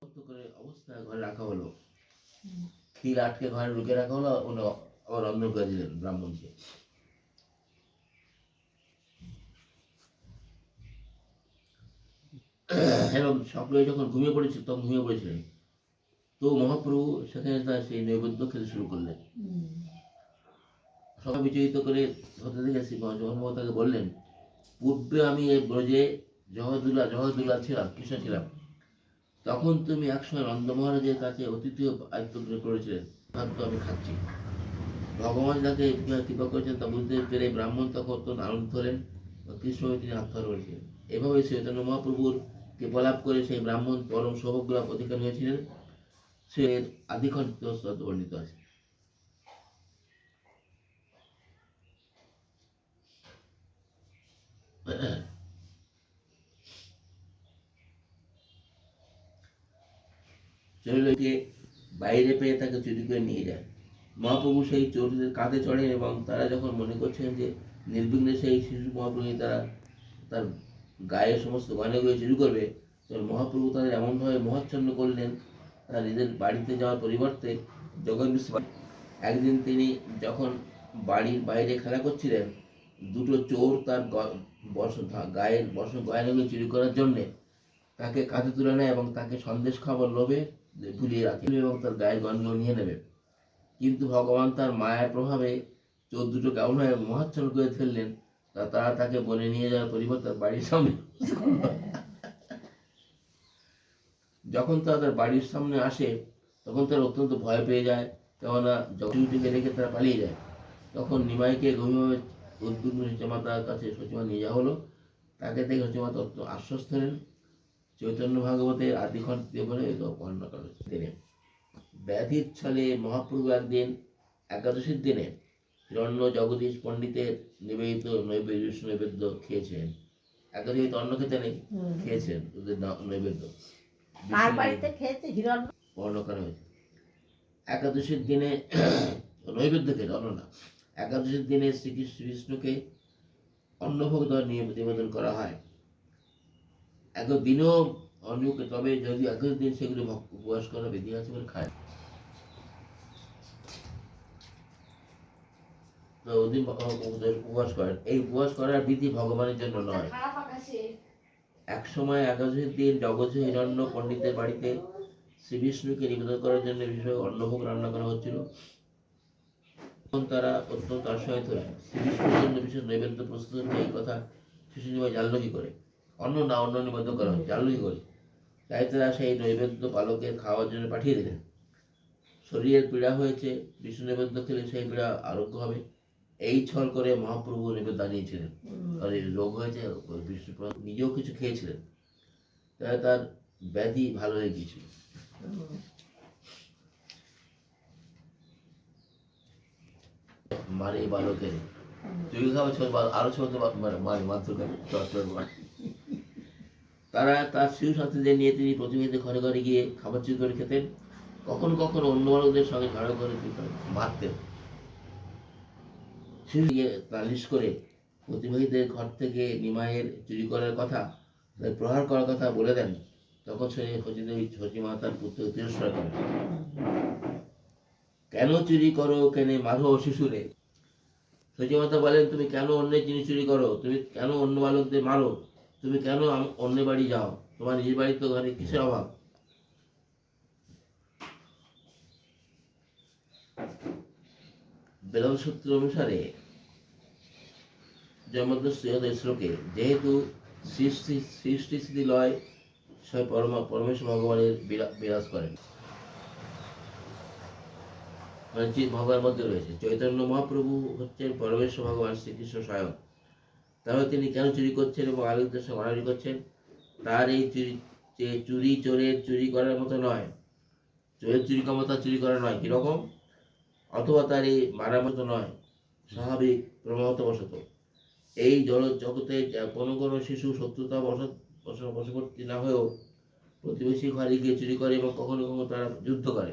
করে অবস্থায় ঘরে রাখা হলো, খিল আটকে ঘরে ঢুকে রাখা হলো, উনি আবার অন্ন করে দিলেন ব্রাহ্মণকে। এবং সকলে যখন ঘুমিয়ে পড়েছিল তখন ঘুমিয়ে পড়েছিলেন, তো মহাপ্রভু সেখানে তার সেই নৈবেদ্য খেতে শুরু করলেন। সবাই বিচলিত করে হতে দেখে শ্রী জগন্নাথ তাকে বললেন, পূর্বে আমি এই ব্রজে জহদুলা ছিলাম, কৃষ্ণ ছিলাম, তখন তুমি একসময় নন্দ মহারাজের কাছে অতিথি আয়ত্ত করেছিলেন, খাদ্য আমি খাচ্ছি। ভগবান যাকে কৃপা করেছেন তা বুঝতে পেরে ব্রাহ্মণ তখন অত্যন্ত আনন্দিত হলেন, কৃষ্ণকে তিনি আত্মহার করেছিলেন। এভাবে চৈতন্য মহাপ্রভুর কৃপা লাভ করে সেই ব্রাহ্মণ পরম সৌভাগ্য অধিকার হয়েছিলেন। সে আদিখণ্ড বর্ণিত আছে। চৈলকে বাইরে পেয়ে তাকে চুরি করে নিয়ে যায়। মহাপ্রভু সেই চোরদের কাঁধে চড়েন এবং তারা যখন মনে করছেন যে নির্বিঘ্নে সেই শিশু মহাপ্রভু তারা তার গায়ে সমস্ত গয়নাগুলো চুরি করবে, তখন মহাপ্রভু তাদের এমনভাবে মোহাচ্ছন্ন করলেন, তারা নিজের বাড়িতে যাওয়ার পরিবর্তে জগন্নাথ একদিন তিনি যখন বাড়ির বাইরে খেলা করছিলেন, দুটো চোর তার গায়ের গয়নাগুলো চুরি করার জন্যে তাকে কাঁধে তুলে নেয় এবং তাকে সন্দেশ খাবার লোভে ঝুলিয়ে রাখে এবং তার গায়ের গয়নাগুলো নিয়ে নেবে। কিন্তু ভগবান তার মায়ের প্রভাবে চোর দুটো কেমন হয়ে মহাচ্ছন্ন করে ফেললেন, তারা তাকে বনে নিয়ে যাওয়ার পরিবর্তে তার বাড়ির সামনে যখন তারা তার বাড়ির সামনে আসে তখন তারা অত্যন্ত ভয় পেয়ে যায়, কেননা জটিকে রেখে তারা পালিয়ে যায়। তখন নিমাইকে গভীরভাবে উদ্বিগ্ন সচিমাতার কাছে সচিমা নিয়ে যাওয়া হলো। তাকে দেখে সচিমাতা অত্যন্ত আশ্বস্ত হলেন। চৈতন্য ভাগবতের আদিখণ্ডে বলে বর্ণনা করা হয়েছে। ব্যাধির ছলে মহাপ্রভু একদিন একাদশীর দিনে হিরণ্য জগদীশ পণ্ডিতের নিবেদিত নৈবেদ্য খেয়েছিলেন। একাদশী তো অন্ন খেতে নেই, খেয়েছিলেন ওদের নৈবেদ্য। কার বাড়িতে খেয়েছে হিরণ্য বর্ণনা করা হয়েছে। একাদশীর দিনে নৈবেদ্য খেতে, অন্ন না। একাদশীর দিনে শ্রীকৃষ্ণ বিষ্ণুকে অন্নভোগ দেওয়ার নিবেদন করা হয়। একদিনও অন্যকে, তবে যদি একাদশীর দিন সেগুলো উপবাস করা বিধি আছে বলে খায়, তো ওদিন উপবাস করেন। এই উপবাস করার বিধি ভগবানের জন্য নয়। এক সময় একাদশীর দিন জগৎ হিরণ্য পণ্ডিতের বাড়িতে শ্রী বিষ্ণুকে নিবেদন করার জন্য বিষয় অন্নভোগ রান্না করা হচ্ছিল। তখন তারা অত্যন্ত আশ্চর্য হলেন, শ্রী বিষ্ণুর জন্য বিশেষ নৈবেদ্য প্রস্তুত হচ্ছে এই কথা শিশু নিমাই জানল কি করে? অন্য নিবেদ্য করা হয়, জানল কি করে? তাই তারা সেই নৈবেদ্য পালকের খাওয়ার জন্য পাঠিয়ে দিলেন। শরীরের পীড়া হয়েছে, বিষ্ণু নৈবেদ্য খেলে সেই পীড়া আরোগ্য হবে, এই ছল করে মহাপ্রভু নিবেদ্য আনিয়েছিলেন। আর এই রোগ হয়েছে, বিষ্ণু নিজেও কিছু খেয়েছিলেন, তাই তার ব্যাধি ভালো হয়ে গিয়েছিল। মারে বালকের আরো ছোট তারা তার শিশু সাথীদের নিয়ে তিনি প্রতিনিধি ঘরে ঘরে গিয়ে খাবার চুরি করে খেতেন। কখনো কখনো অন্য বালকদের সঙ্গে ঝগড়া করে মারতেন। শিশু নালিশ করে প্রতিবাহীদের ঘর থেকে নিমাইয়ের চুরি করার কথা, প্রহার করার কথা বলে দেন। তখন সে সচিমা তার পুত্রকে তিরস্কার করেন। কেন চুরি করো, কেন মারো শিশুরে? সচিমাতা বলেন, তুমি কেন অন্যের জিনিস চুরি করো? তুমি কেন অন্য বালকদের মারো? তুমি কেন অন্য বাড়ি যাও? তোমার নিজের বাড়ি তো ঘরে কিসের অভাব? বেদান্ত সূত্র অনুসারে শ্লোকে যেহেতু সৃষ্টি স্থিতি লয় পরমেশ্বর ভগবানের বিরাজ করেন, ভগবানের মধ্যে রয়েছে। চৈতন্য মহাপ্রভু হচ্ছেন পরমেশ্বর ভগবান শ্রীকৃষ্ণ স্বয়ং। তাহলে তিনি কেন চুরি করছেন এবং আলোকদের সঙ্গে মারামারি করছেন? তার এই চুরি চোরের চুরি করার মতো নয়, চোরের চুরি ক্ষমতা চুরি করা নয় কিরকম, অথবা তার এই মারার মতো নয়, স্বাভাবিক প্রমাণবশত। এই জগতে কোনো শিশু শত্রুতা বশবর্তী না হয়েও প্রতিবেশী ঘরে গিয়ে চুরি করে এবং কখনো কখনো তারা যুদ্ধ করে।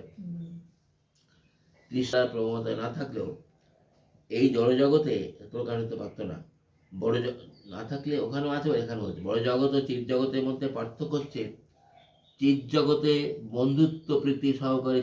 তৃষ্ণার প্রবণতা না থাকলেও এই জড়জগতে প্রকাশ হতে পারত না। না থাকলে ওখানেও আছে, এখানেও হচ্ছে। বড় জগৎ ও চির জগতের মধ্যে পার্থক্য হচ্ছে চিৎ জগতে বন্ধুত্ব প্রীতি সহকারে